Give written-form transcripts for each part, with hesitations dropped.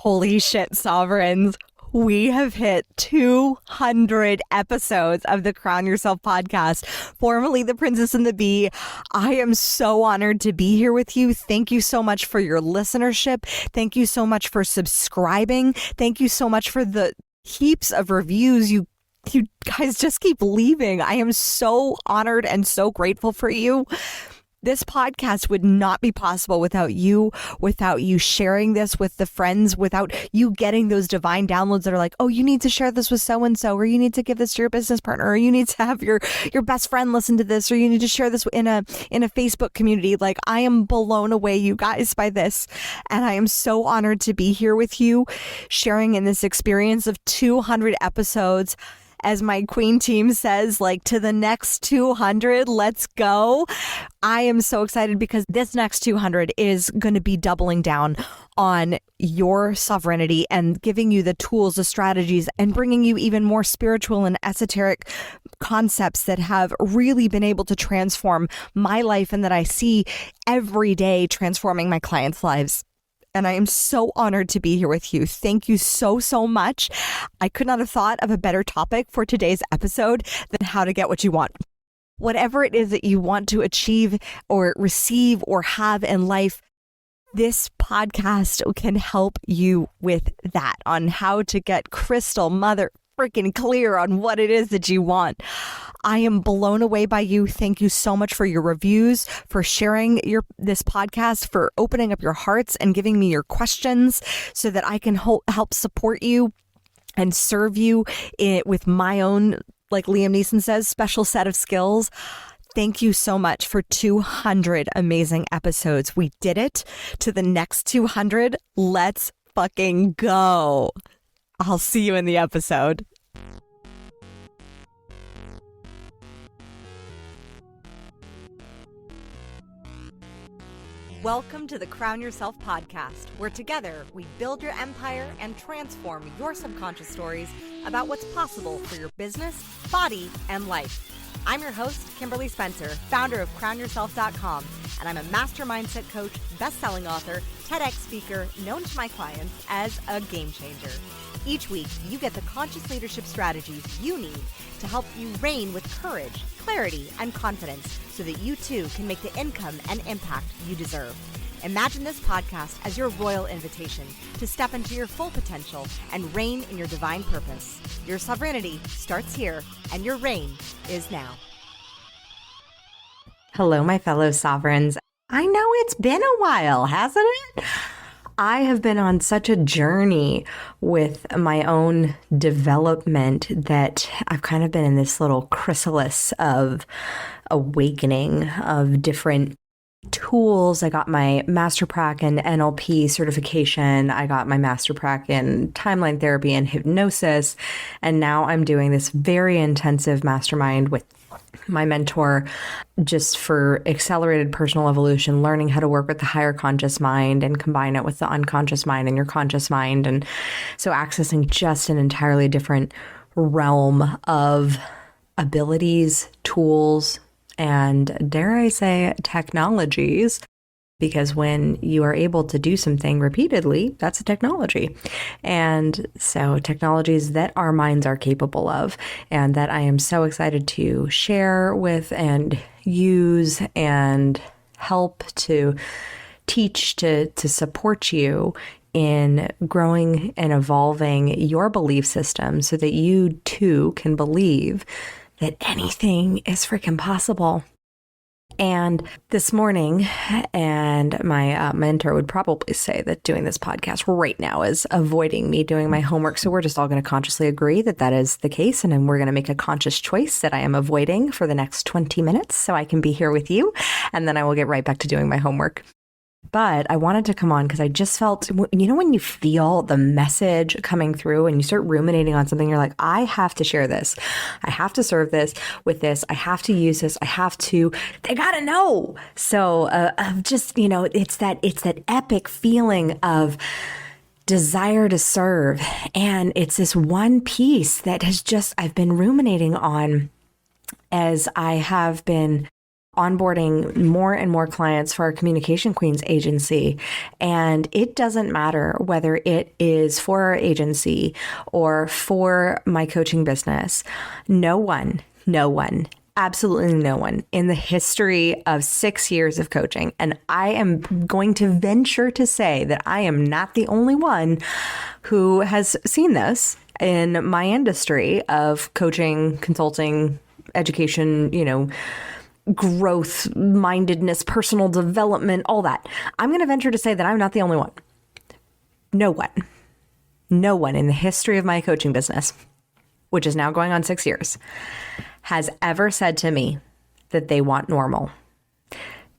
Holy shit, sovereigns. We have hit 200 episodes of the Crown Yourself podcast, formerly The Princess and the Bee. I am so honored to be here with you. Thank you so much for your listenership. Thank you so much for subscribing. Thank you so much for the heaps of reviews you guys just keep leaving. I am so honored and so grateful for you. This podcast would not be possible without you sharing this with the friends, without you getting those divine downloads that are like, oh, you need to share this with so-and-so, or you need to give this to your business partner, or you need to have your best friend listen to this, or you need to share this in a Facebook community. Like, I am blown away, you guys, by this. And I am so honored to be here with you, sharing in this experience of 200 episodes. As my queen team says, like, to the next 200, let's go. I am so excited because this next 200 is going to be doubling down on your sovereignty and giving you the tools, the strategies, and bringing you even more spiritual and esoteric concepts that have really been able to transform my life and that I see every day transforming my clients' lives. And I am so honored to be here with you. Thank you so, so much. I could not have thought of a better topic for today's episode than how to get what you want. Whatever it is that you want to achieve or receive or have in life, this podcast can help you with that, on how to get crystal mother freaking clear on what it is that you want. I am blown away by you. Thank you so much for your reviews, for sharing this podcast, for opening up your hearts and giving me your questions so that I can help support you and serve you with my own, like Liam Neeson says, special set of skills. Thank you so much for 200 amazing episodes. We did it. To the next 200. Let's fucking go. I'll see you in the episode. Welcome to the Crown Yourself podcast, where together we build your empire and transform your subconscious stories about what's possible for your business, body, and life. I'm your host, Kimberly Spencer, founder of CrownYourself.com, and I'm a master mindset coach, best-selling author, TEDx speaker, known to my clients as a game changer. Each week, you get the conscious leadership strategies you need to help you reign with courage, clarity, and confidence so that you too can make the income and impact you deserve. Imagine this podcast as your royal invitation to step into your full potential and reign in your divine purpose. Your sovereignty starts here, and your reign is now. Hello, my fellow sovereigns. I know it's been a while, hasn't it? I have been on such a journey with my own development that I've kind of been in this little chrysalis of awakening of different tools. I got my Master Prac in NLP certification. I got my Master Prac in timeline therapy and hypnosis. And now I'm doing this very intensive mastermind with my mentor just for accelerated personal evolution, learning how to work with the higher conscious mind and combine it with the unconscious mind and your conscious mind. And so accessing just an entirely different realm of abilities, tools, and dare I say technologies, because when you are able to do something repeatedly, that's a technology. And so technologies that our minds are capable of, and that I am so excited to share with and use and help to teach to support you in growing and evolving your belief system so that you too can believe that anything is freaking possible. And this morning, and my mentor would probably say that doing this podcast right now is avoiding me doing my homework. So we're just all going to consciously agree that that is the case. And then we're going to make a conscious choice that I am avoiding for the next 20 minutes so I can be here with you. And then I will get right back to doing my homework. But I wanted to come on because I just felt, you know, when you feel the message coming through and you start ruminating on something, you're like, I have to share this. I have to serve this with this. I have to use this. They got to know. So of just, you know, it's that epic feeling of desire to serve. And it's this one piece that I've been ruminating on as I have been onboarding more and more clients for our Communication Queens agency. And it doesn't matter whether it is for our agency or for my coaching business. No one, absolutely no one in the history of 6 years of coaching, and I am going to venture to say that I am not the only one who has seen this in my industry of coaching, consulting, education, growth mindedness, personal development, all that. I'm going to venture to say that I'm not the only one. No one in the history of my coaching business, which is now going on 6 years, has ever said to me that they want normal.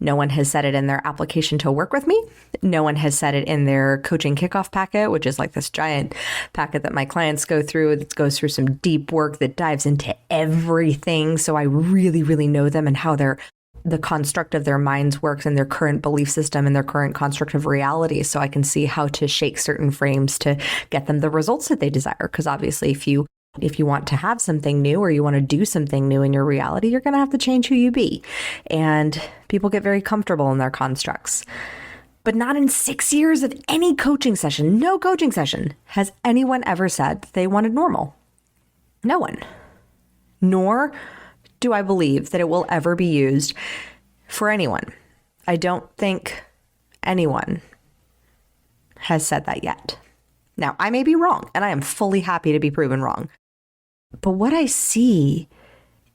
No one has said it in their application to work with me. No one has said it in their coaching kickoff packet, which is like this giant packet that my clients go through that goes through some deep work that dives into everything. So I really, really know them and how the construct of their minds works and their current belief system and their current construct of reality. So I can see how to shake certain frames to get them the results that they desire. Because obviously, if you want to have something new or you want to do something new in your reality, you're going to have to change who you be. And people get very comfortable in their constructs. But not in 6 years of any coaching session, no coaching session, has anyone ever said they wanted normal. No one. Nor do I believe that it will ever be used for anyone. I don't think anyone has said that yet. Now, I may be wrong, and I am fully happy to be proven wrong. But what I see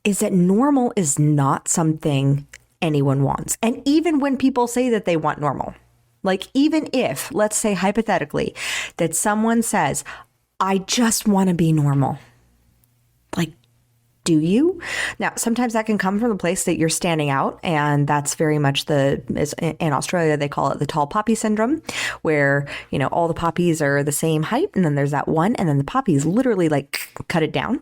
is that normal is not something anyone wants. And even when people say that they want normal, like even if, let's say hypothetically, that someone says, I just want to be normal. Like, do you? Now, sometimes that can come from a place that you're standing out. And that's very much in Australia, they call it the tall poppy syndrome, where, all the poppies are the same height. And then there's that one. And then the poppies literally like cut it down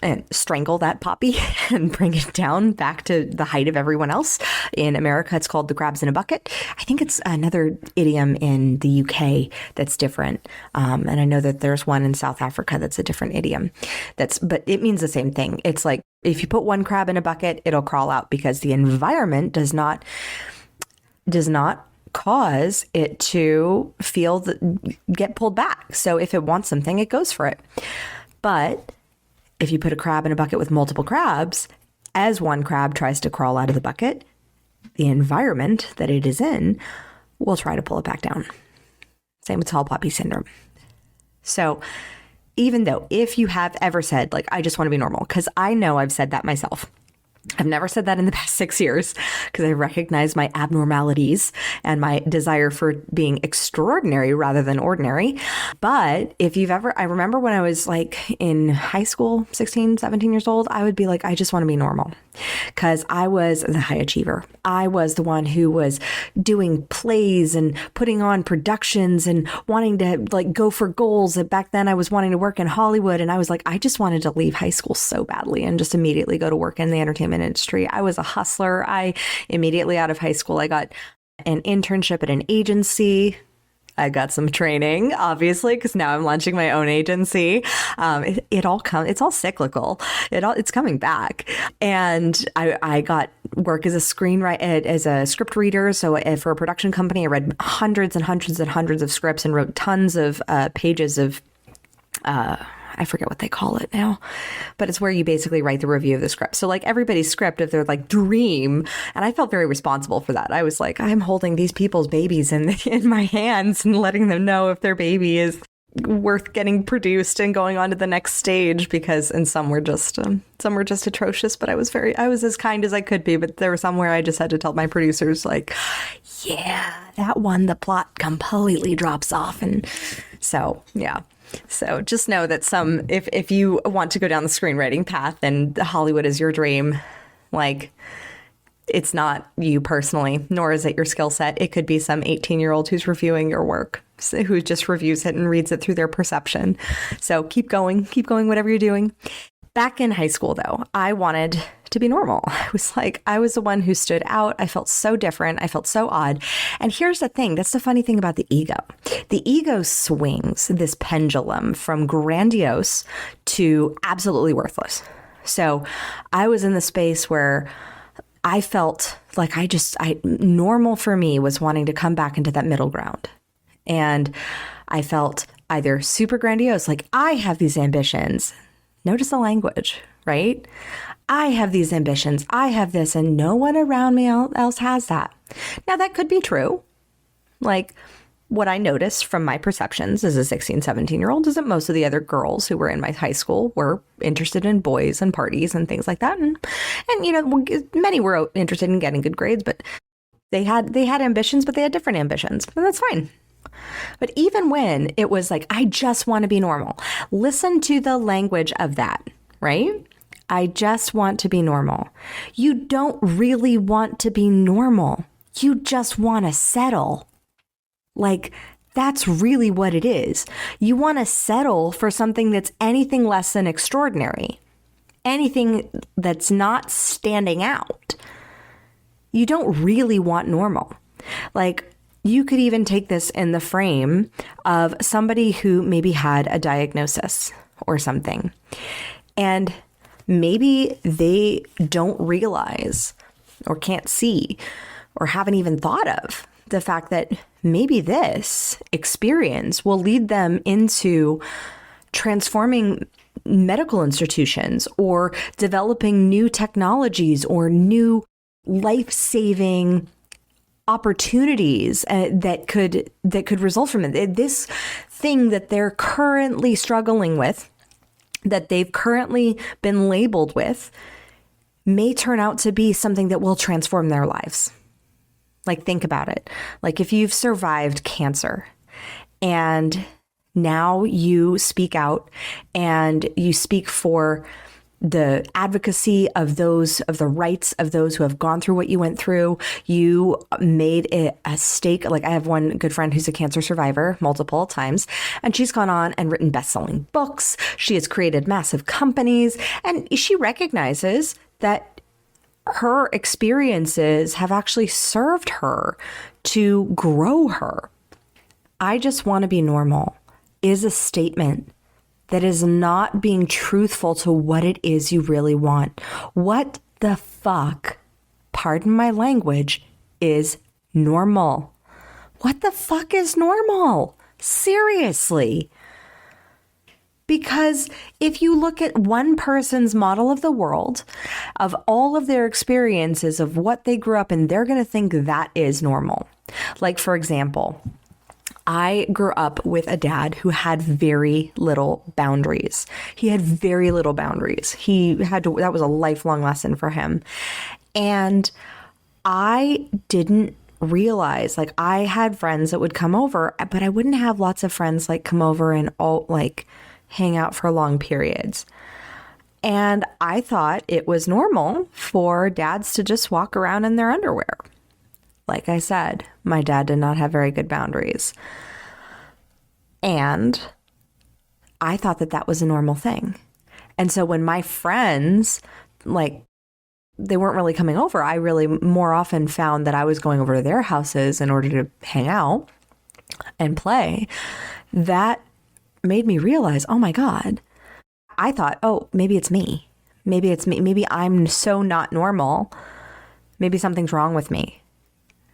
and strangle that poppy and bring it down back to the height of everyone else. In America, it's called the crabs in a bucket. I think it's another idiom in the UK that's different. And I know that there's one in South Africa that's a different idiom. But it means the same thing. It's like if you put one crab in a bucket, it'll crawl out because the environment does not cause it to get pulled back. So if it wants something, it goes for it. But if you put a crab in a bucket with multiple crabs, as one crab tries to crawl out of the bucket, the environment that it is in will try to pull it back down. Same with tall poppy syndrome. So even though if you have ever said, like, I just want to be normal, because I know I've said that myself. I've never said that in the past 6 years because I recognize my abnormalities and my desire for being extraordinary rather than ordinary. But if you've ever, I remember when I was like in high school, 16, 17 years old, I would be like, I just want to be normal because I was the high achiever. I was the one who was doing plays and putting on productions and wanting to like go for goals. And back then I was wanting to work in Hollywood and I was like, I just wanted to leave high school so badly and just immediately go to work in the entertainment industry. I was a hustler. I immediately out of high school, I got an internship at an agency. I got some training, obviously, because now I'm launching my own agency. It's all cyclical. It's coming back. And I got work as a screenwriter, as a script reader. So for a production company, I read hundreds and hundreds and hundreds of scripts and wrote tons of pages of I forget what they call it now, but it's where you basically write the review of the script. So like everybody's script of their like dream. And I felt very responsible for that. I was like, I'm holding these people's babies in my hands and letting them know if their baby is worth getting produced and going on to the next stage and some were just atrocious, but I was as kind as I could be. But there were some where I just had to tell my producers like, yeah, that one, the plot completely drops off. And so, yeah. So just know that if you want to go down the screenwriting path and Hollywood is your dream, like it's not you personally, nor is it your skill set. It could be some 18-year-old who's reviewing your work, who just reviews it and reads it through their perception. So keep going, whatever you're doing. Back in high school, though, I wanted to be normal. I was the one who stood out. I felt so different. I felt so odd. And here's the thing. That's the funny thing about the ego. The ego swings this pendulum from grandiose to absolutely worthless. So I was in the space where I felt like normal for me was wanting to come back into that middle ground. And I felt either super grandiose, like I have these ambitions. Notice the language, right? I have these ambitions. I have this, and no one around me else has that. Now, that could be true. Like, what I noticed from my perceptions as a 16, 17-year-old is that most of the other girls who were in my high school were interested in boys and parties and things like that. And many were interested in getting good grades, but they had ambitions, but they had different ambitions. And that's fine. But even when it was like, I just want to be normal, listen to the language of that, right? I just want to be normal. You don't really want to be normal. You just want to settle. Like, that's really what it is. You want to settle for something that's anything less than extraordinary, anything that's not standing out. You don't really want normal. Like, you could even take this in the frame of somebody who maybe had a diagnosis or something, and maybe they don't realize or can't see or haven't even thought of the fact that maybe this experience will lead them into transforming medical institutions or developing new technologies or new life-saving opportunities that could result from it. This thing that they're currently struggling with, that they've currently been labeled with, may turn out to be something that will transform their lives. Like, think about it. Like, if you've survived cancer and now you speak out and you speak for the advocacy of the rights of those who have gone through what you went through, you made it a stake. Like, I have one good friend who's a cancer survivor multiple times, and she's gone on and written best-selling books. She has created massive companies, and she recognizes that her experiences have actually served her to grow her. I just want to be normal is a statement that is not being truthful to what it is you really want. What the fuck, pardon my language, is normal? What the fuck is normal? Seriously. Because if you look at one person's model of the world, of all of their experiences of what they grew up in, they're going to think that is normal. Like, for example, I grew up with a dad who had very little boundaries. He had very little boundaries. That was a lifelong lesson for him. And I didn't realize, like, I had friends that would come over, but I wouldn't have lots of friends like come over and all like hang out for long periods. And I thought it was normal for dads to just walk around in their underwear. Like I said, my dad did not have very good boundaries. And I thought that that was a normal thing. And so when my friends, like, they weren't really coming over, I really more often found that I was going over to their houses in order to hang out and play. That made me realize, oh my God, I thought, oh, maybe it's me. Maybe it's me. Maybe I'm so not normal. Maybe something's wrong with me.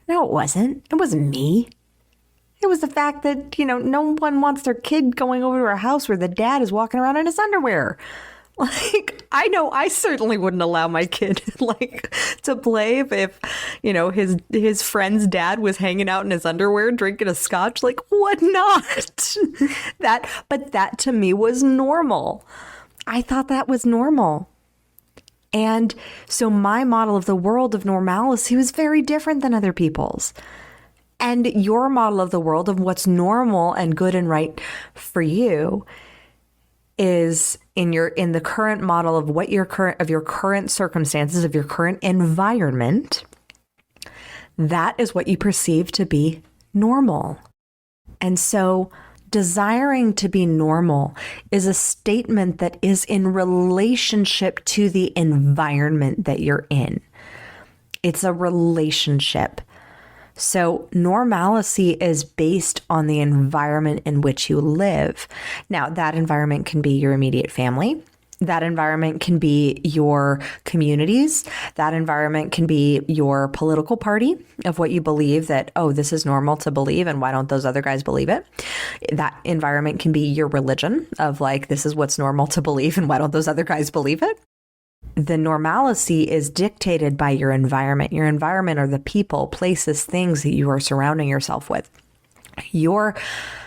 No, it wasn't. It wasn't me. It was the fact that, no one wants their kid going over to our house where the dad is walking around in his underwear. Like, I know I certainly wouldn't allow my kid to play if his friend's dad was hanging out in his underwear drinking a scotch. Like, what not? But that to me was normal. I thought that was normal. And so my model of the world of normalcy was very different than other people's. And your model of the world of what's normal and good and right for you is in the current model of your current circumstances, of your current environment. That is what you perceive to be normal. And so desiring to be normal is a statement that is in relationship to the environment that you're in. It's a relationship. So normalcy is based on the environment in which you live. Now, that environment can be your immediate family. That environment can be your communities. That environment can be your political party of what you believe that, oh, this is normal to believe and why don't those other guys believe it? That environment can be your religion of like, this is what's normal to believe and why don't those other guys believe it? The normalcy is dictated by your environment. Your environment are the people, places, things that you are surrounding yourself with. Your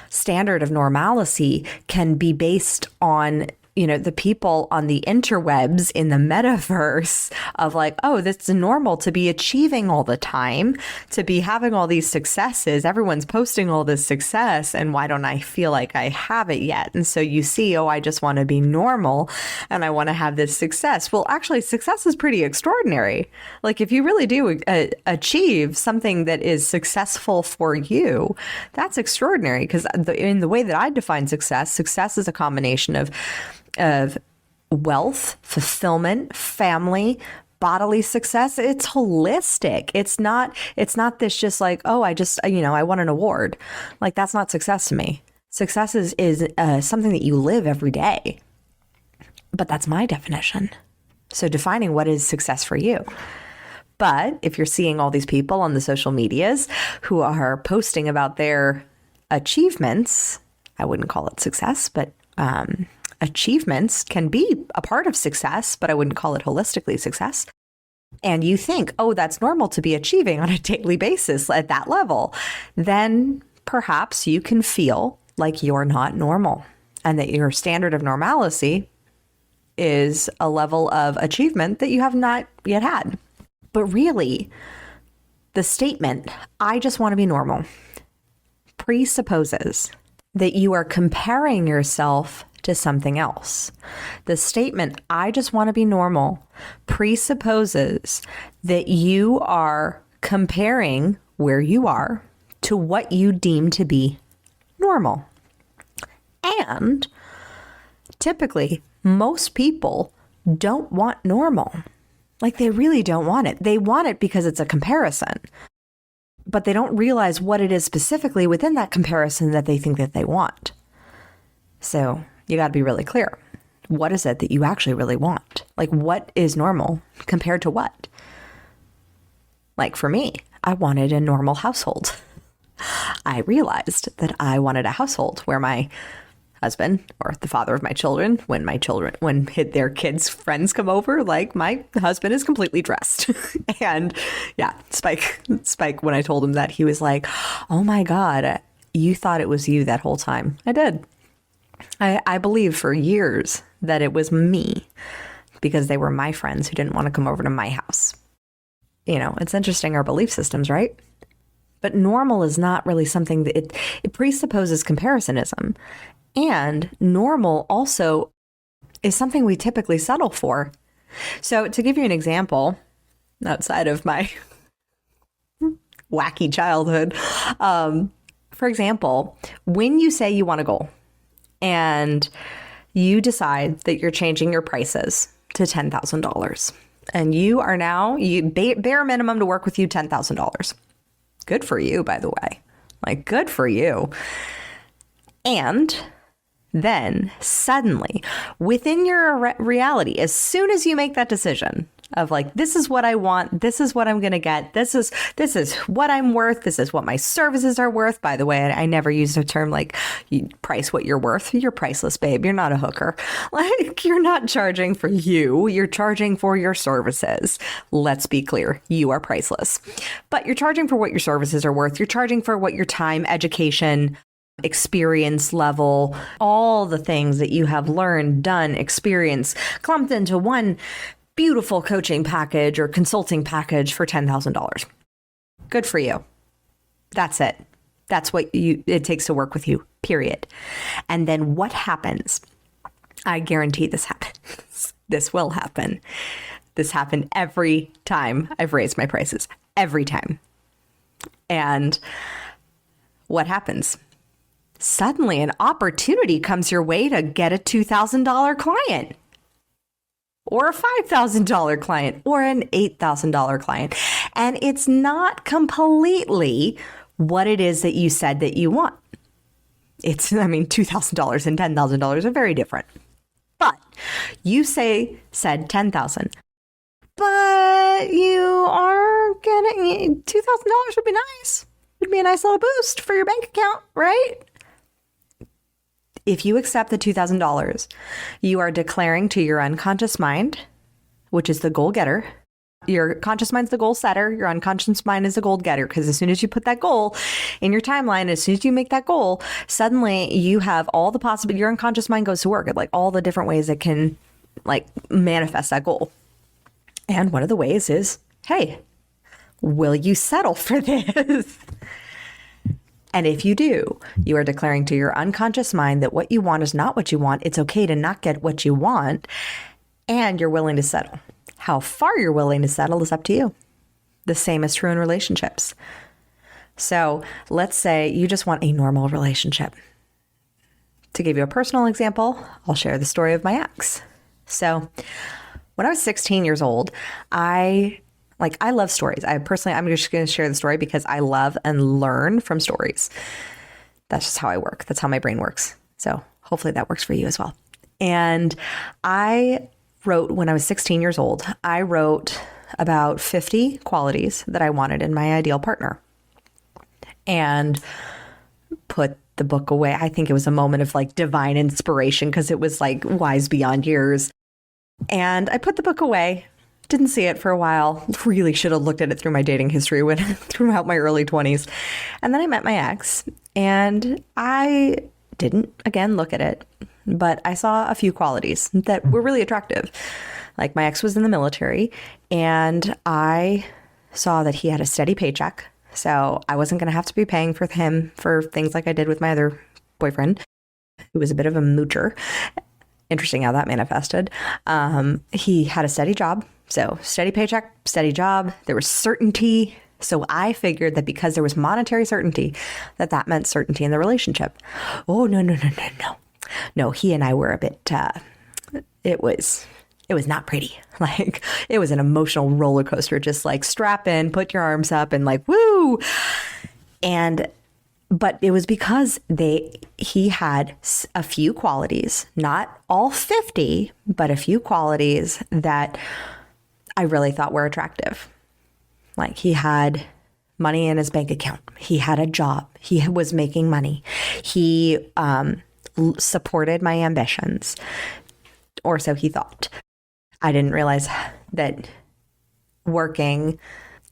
standard of normalcy can be based on the people on the interwebs in the metaverse of like, oh, that's normal to be achieving all the time, to be having all these successes. Everyone's posting all this success. And why don't I feel like I have it yet? And so you see, oh, I just want to be normal and I want to have this success. Well, actually, success is pretty extraordinary. Like if you really do achieve something that is successful for you, that's extraordinary because in the way that I define success is a combination of wealth, fulfillment, family, bodily success. It's holistic. It's not this just like, oh, I won an award. Like that's not success to me. Success is something that you live every day. But that's my definition. So defining what is success for you. But if you're seeing all these people on the social medias who are posting about their achievements, I wouldn't call it success, but achievements can be a part of success, but I wouldn't call it holistically success. And you think, oh, that's normal to be achieving on a daily basis at that level, then perhaps you can feel like you're not normal and that your standard of normalcy is a level of achievement that you have not yet had. But really, the statement, I just want to be normal, presupposes that you are comparing yourself to something else. The statement, I just want to be normal, presupposes that you are comparing where you are to what you deem to be normal. And typically, most people don't want normal. Like they really don't want it. They want it because it's a comparison. But they don't realize what it is specifically within that comparison that they think that they want. So you got to be really clear. What is it that you actually really want? Like what is normal compared to what? Like for me, I wanted a normal household. I realized that I wanted a household where my husband or the father of my children, when their kids' friends come over, like my husband is completely dressed. And yeah, Spike, when I told him that, he was like, oh my God, you thought it was you that whole time. I did. I believed for years that it was me because they were my friends who didn't want to come over to my house. It's interesting, our belief systems, right? But normal is not really something that it presupposes comparisоnism. And normal also is something we typically settle for. So to give you an example, outside of my wacky childhood, for example, when you say you want a goal and you decide that you're changing your prices to $10,000 and you are now, bare minimum to work with you, $10,000. Good for you, by the way. Like, good for you. And then suddenly, within your reality, as soon as you make that decision of like, this is what I want, this is what I'm going to get, this is what I'm worth, this is what my services are worth. By the way, I never used a term like you price what you're worth. You're priceless, babe. You're not a hooker. Like, you're not charging for you. You're charging for your services. Let's be clear. You are priceless. But you're charging for what your services are worth. You're charging for what your time, education, experience level, all the things that you have learned, done, experienced, clumped into one beautiful coaching package or consulting package for $10,000. Good for you. That's it. That's what it takes to work with you, period. And then what happens? I guarantee this happens. This will happen. This happened every time I've raised my prices. Every time. And what happens? Suddenly an opportunity comes your way to get a $2,000 client or a $5,000 client or an $8,000 client. And it's not completely what it is that you said that you want. $2,000 and $10,000 are very different. But You said 10,000, but you are getting $2,000 would be nice. Would be a nice little boost for your bank account, right? If you accept the $2,000, you are declaring to your unconscious mind, which is the goal getter. Your conscious mind's the goal setter. Your unconscious mind is the goal getter. Because as soon as you put that goal in your timeline, as soon as you make that goal, suddenly you have all the possible, your unconscious mind goes to work at like all the different ways it can like manifest that goal. And one of the ways is, hey, will you settle for this? And if you do, you are declaring to your unconscious mind that what you want is not what you want. It's okay to not get what you want. And you're willing to settle. How far you're willing to settle is up to you. The same is true in relationships. So let's say you just want a normal relationship. To give you a personal example, I'll share the story of my ex. So when I was 16 years old, I love stories. I'm just going to share the story because I love and learn from stories. That's just how I work. That's how my brain works. So hopefully that works for you as well. And when I was 16 years old, I wrote about 50 qualities that I wanted in my ideal partner and put the book away. I think it was a moment of like divine inspiration because it was like wise beyond years. And I put the book away, didn't see it for a while, really should have looked at it through my dating history throughout my early 20s. And then I met my ex and I didn't, again, look at it. But I saw a few qualities that were really attractive. Like my ex was in the military and I saw that he had a steady paycheck. So I wasn't going to have to be paying for him for things like I did with my other boyfriend, who was a bit of a moocher. Interesting how that manifested. He had a steady job. So steady paycheck, steady job. There was certainty. So I figured that because there was monetary certainty, that meant certainty in the relationship. Oh, no. No, he and I were a bit, it was not pretty. Like it was an emotional roller coaster, just like strap in, put your arms up and like, woo. But it was because he had a few qualities, not all 50, but a few qualities that I really thought were attractive. Like he had money in his bank account. He had a job. He was making money. He, supported my ambitions, or so he thought. I didn't realize that working.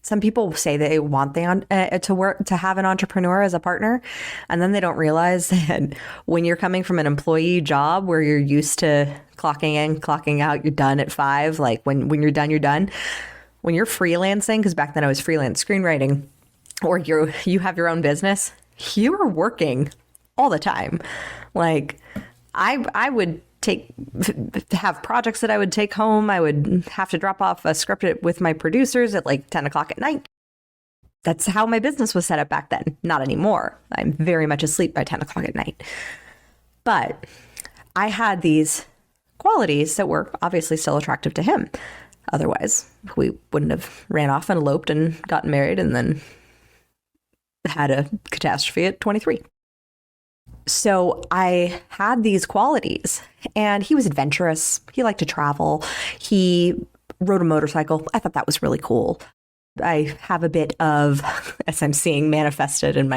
Some people say they want to have an entrepreneur as a partner, and then they don't realize that when you're coming from an employee job where you're used to clocking in, clocking out, you're done at 5. Like when you're done, you're done. When you're freelancing, because back then I was freelance screenwriting, or you have your own business, you are working all the time. Like I would have projects that I would take home. I would have to drop off a script with my producers at like 10 o'clock at night. That's how my business was set up back then. Not anymore. I'm very much asleep by 10 o'clock at night. But I had these qualities that were obviously still attractive to him. Otherwise, we wouldn't have ran off and eloped and gotten married and then had a catastrophe at 23. So I had these qualities and he was adventurous. He liked to travel. He rode a motorcycle. I thought that was really cool. I have a bit of, as I'm seeing manifested in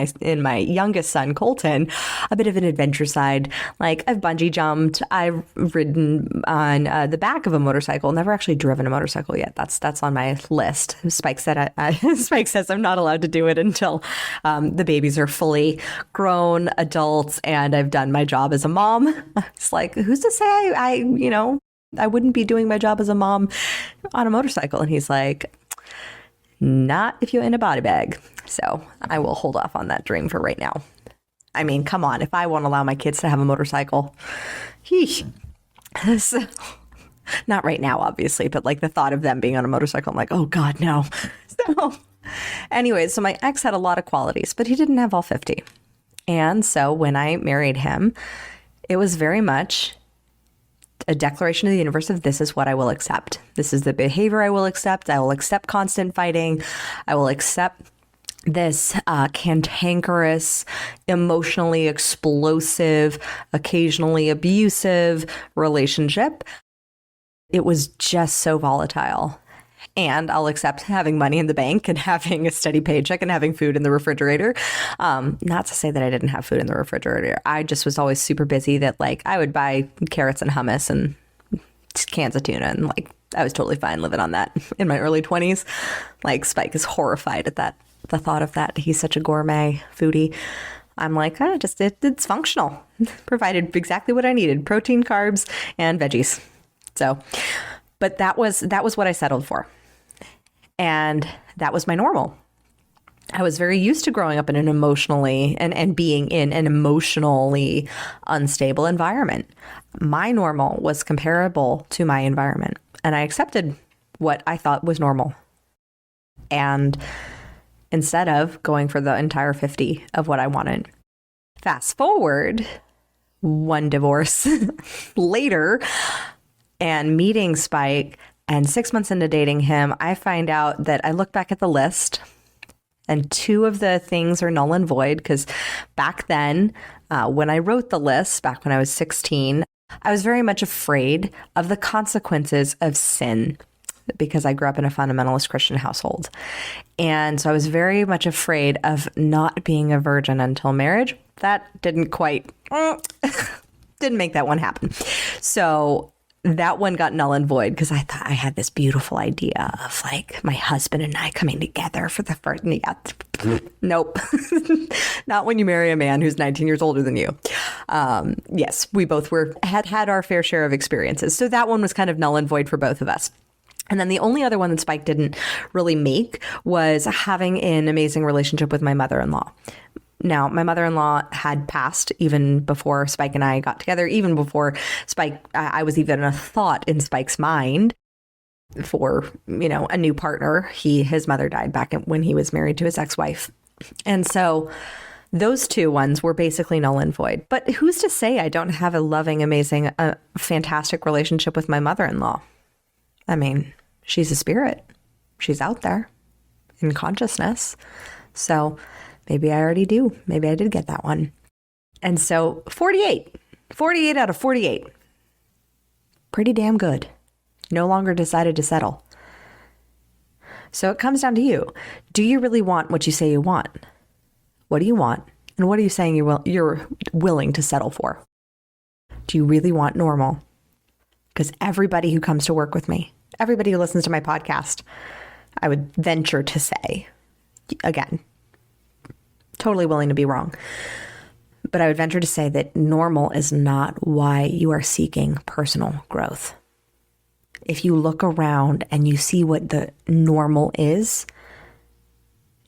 my youngest son, Colton, a bit of an adventure side. Like I've bungee jumped, I've ridden on the back of a motorcycle, never actually driven a motorcycle yet. That's on my list. Spike says I'm not allowed to do it until the babies are fully grown adults and I've done my job as a mom. It's like, who's to say I wouldn't be doing my job as a mom on a motorcycle? And he's like, not if you're in a body bag. So I will hold off on that dream for right now. I mean, come on. If I won't allow my kids to have a motorcycle, so, not right now, obviously, but like the thought of them being on a motorcycle, I'm like, oh God, no. So anyways, so my ex had a lot of qualities, but he didn't have all 50. And so when I married him, it was very much a declaration to the universe of this is what I will accept. This is the behavior I will accept. I will accept constant fighting. I will accept this cantankerous, emotionally explosive, occasionally abusive relationship. It was just so volatile. And I'll accept having money in the bank and having a steady paycheck and having food in the refrigerator. Not to say that I didn't have food in the refrigerator. I just was always super busy that like I would buy carrots and hummus and cans of tuna, and like I was totally fine living on that in my early 20s. Like Spike is horrified at that, the thought of that. He's such a gourmet foodie. I'm like, it's functional. Provided exactly what I needed: protein, carbs, and veggies. So, but that was what I settled for. And that was my normal. I was very used to growing up in an emotionally and being in an emotionally unstable environment. My normal was comparable to my environment, and I accepted what I thought was normal. And instead of going for the entire 50 of what I wanted, fast forward one divorce later and meeting Spike, and 6 months into dating him, I find out that I look back at the list and 2 of the things are null and void, because back then, when I wrote the list, back when I was 16, I was very much afraid of the consequences of sin, because I grew up in a fundamentalist Christian household. And so I was very much afraid of not being a virgin until marriage. That didn't quite, didn't make that one happen. So that one got null and void, because I thought I had this beautiful idea of like my husband and I coming together for the first. Nope. Not when you marry a man who's 19 years older than you. Yes, we both had our fair share of experiences. So that one was kind of null and void for both of us. And then the only other one that Spike didn't really make was having an amazing relationship with my mother-in-law. Now, my mother-in-law had passed even before Spike and I got together, even before Spike, I was even a thought in Spike's mind for, a new partner. His mother died back when he was married to his ex-wife. And so those 2 ones were basically null and void. But who's to say I don't have a loving, amazing, fantastic relationship with my mother-in-law? I mean, she's a spirit. She's out there in consciousness. So maybe I already do. Maybe I did get that one. And so 48 out of 48. Pretty damn good. No longer decided to settle. So it comes down to you. Do you really want what you say you want? What do you want? And what are you saying you're willing to settle for? Do you really want normal? Because everybody who comes to work with me, everybody who listens to my podcast, I would venture to say, again, totally willing to be wrong, but I would venture to say that normal is not why you are seeking personal growth. If you look around and you see what the normal is,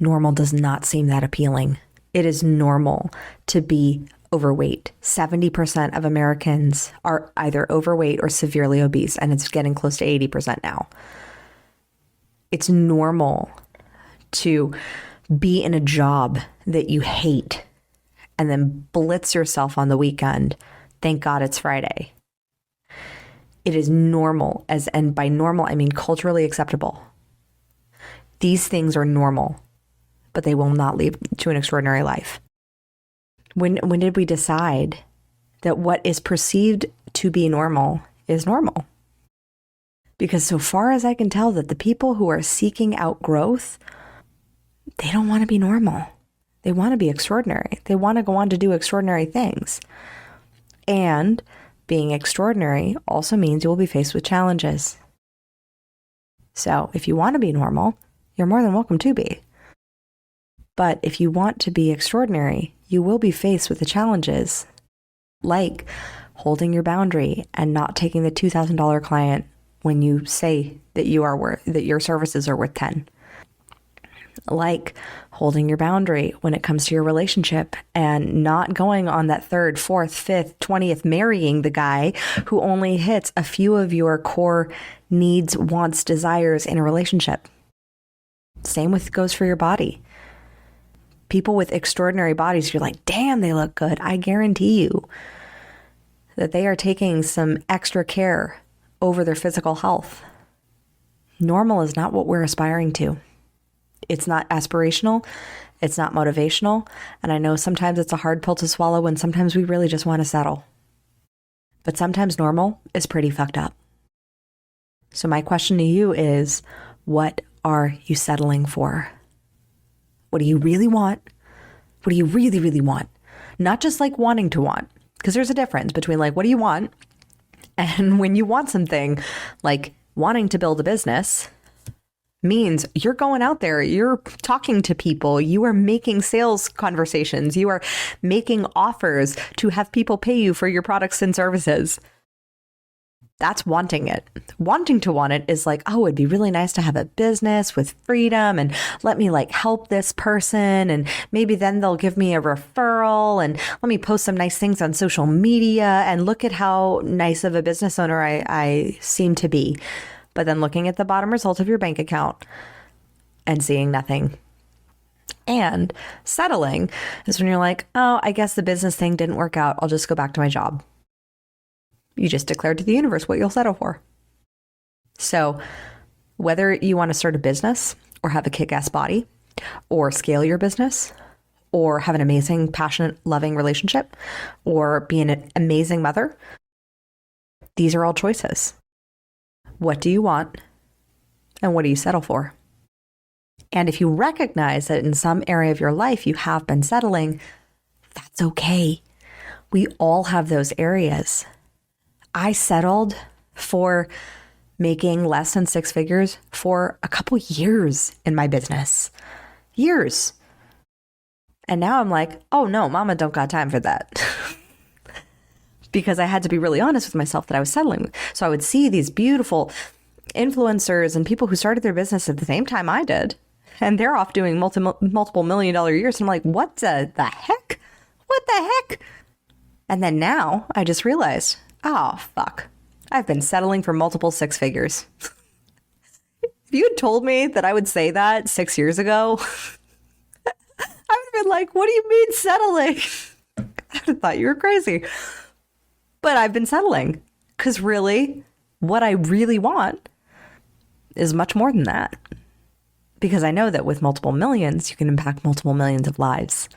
normal does not seem that appealing. It is normal to be overweight. 70% of Americans are either overweight or severely obese, and it's getting close to 80% now. It's normal to be in a job that you hate and then blitz yourself on the weekend. Thank God it's Friday. It is normal, and by normal, I mean culturally acceptable. These things are normal, but they will not lead to an extraordinary life. When did we decide that what is perceived to be normal is normal? Because so far as I can tell, that the people who are seeking out growth, they don't want to be normal. They want to be extraordinary. They want to go on to do extraordinary things. And being extraordinary also means you will be faced with challenges. So if you want to be normal, you're more than welcome to be. But if you want to be extraordinary, you will be faced with the challenges, like holding your boundary and not taking the $2,000 client when you say that your services are worth 10. Like holding your boundary when it comes to your relationship and not going on that 3rd, 4th, 5th, 20th, marrying the guy who only hits a few of your core needs, wants, desires in a relationship. Same goes for your body. People with extraordinary bodies, you're like, damn, they look good. I guarantee you that they are taking some extra care over their physical health. Normal is not what we're aspiring to. It's not aspirational. It's not motivational. And I know sometimes it's a hard pill to swallow, and sometimes we really just want to settle. But sometimes normal is pretty fucked up. So my question to you is, what are you settling for? What do you really want? What do you really, really want? Not just like wanting to want, because there's a difference between like, what do you want? And when you want something like wanting to build a business means you're going out there, you're talking to people, you are making sales conversations, you are making offers to have people pay you for your products and services. That's wanting it. Wanting to want it is like, oh, it'd be really nice to have a business with freedom and let me like help this person. And maybe then they'll give me a referral and let me post some nice things on social media and look at how nice of a business owner I seem to be. But then looking at the bottom result of your bank account and seeing nothing. And settling is when you're like, oh, I guess the business thing didn't work out. I'll just go back to my job. You just declared to the universe what you'll settle for. So whether you want to start a business or have a kick-ass body or scale your business or have an amazing, passionate, loving relationship or be an amazing mother, these are all choices. What do you want and what do you settle for? And if you recognize that in some area of your life you have been settling, that's okay. We all have those areas. I settled for making less than 6 figures for a couple years in my business. Years. And now I'm like, oh no, mama don't got time for that. Because I had to be really honest with myself that I was settling. So I would see these beautiful influencers and people who started their business at the same time I did. And they're off doing multiple $1 million years. And I'm like, what the heck? What the heck? And then now I just realized, oh, fuck. I've been settling for multiple 6 figures. If you had told me that I would say that 6 years ago, I would have been like, what do you mean settling? I would have thought you were crazy. But I've been settling because really what I really want is much more than that. Because I know that with multiple millions, you can impact multiple millions of lives.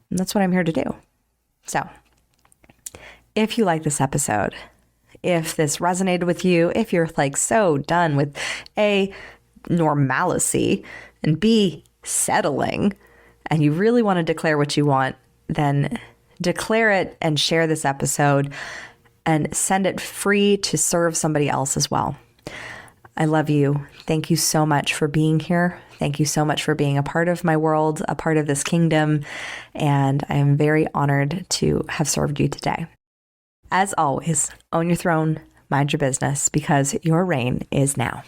And that's what I'm here to do. So if you like this episode, if this resonated with you, if you're like so done with A, normalcy, and B, settling, and you really want to declare what you want, then declare it and share this episode and send it free to serve somebody else as well. I love you. Thank you so much for being here. Thank you so much for being a part of my world, a part of this kingdom, and I am very honored to have served you today. As always, own your throne, mind your business, because your reign is now.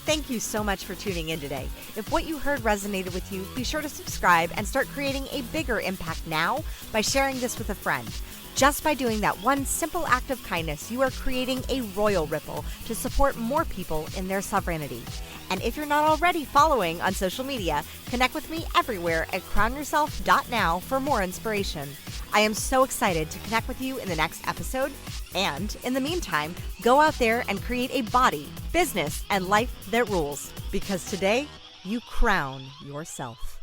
Thank you so much for tuning in today. If what you heard resonated with you, be sure to subscribe and start creating a bigger impact now by sharing this with a friend. Just by doing that one simple act of kindness, you are creating a royal ripple to support more people in their sovereignty. And if you're not already following on social media, connect with me everywhere at crownyourself.now for more inspiration. I am so excited to connect with you in the next episode. And in the meantime, go out there and create a body, business, and life that rules. Because today, you crown yourself.